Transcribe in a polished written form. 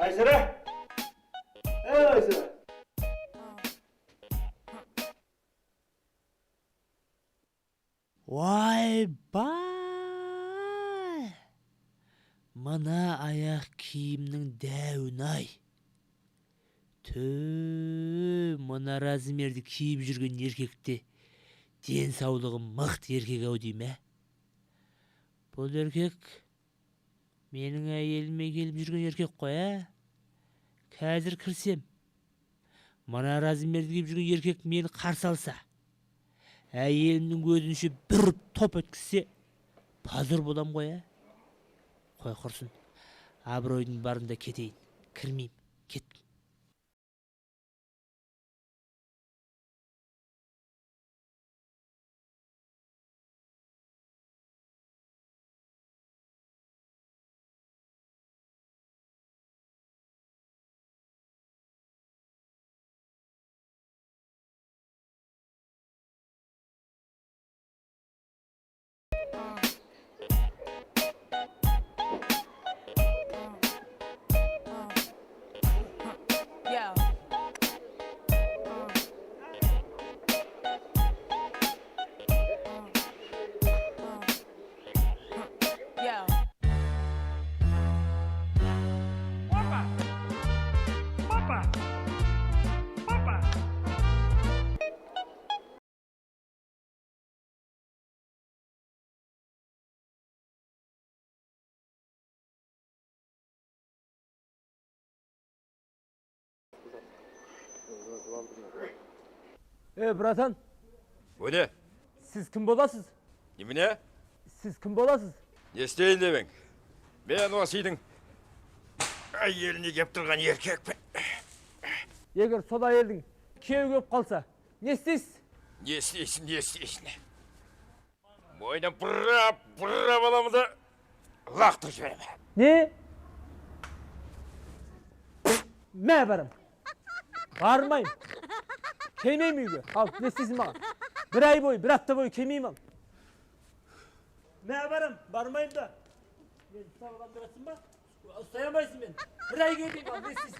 Aysara. Aysara. Vay bay. Mana ayak kiyimning däwünay. Tö, mana razmerdi kiyip жүрген erkekti. Den sağlığı mıht erkek ау дейм. Бұл erkek менің әйеліме келіп жүрген erkek қой, Қазір кірсем, mana razmerdi киіп жүрген erkek мені қарсы алса, әйелімнің көзінше бір топ өткізсе, пазыр болам ғой, Қой құрсын, абыройдың барында кетейін, кірмеймін, кеттім. Bratан, O ne? siz kim bolasız? Неміне? Siz kim bolasız? Не істейін дебең? Мен осы үйдің әйеліне кеп тұрған еркекпін. Егер сол әйелдің күйеуі келіп қалса, не істейсіз? Не істейсің? Мойнын бұрап аламын да лақтырып жіберемін. Ne? Mə barım. Barmayım. Kelmeyim uygu. Al, ne isteysin bana? Bir ay boyu, bir hafta boyu kelmeyim al. Mə barım, barmayım da. Ben sağlam durasın mı? Sayamayısın beni. Bir ay geleyim al, ne isteysin?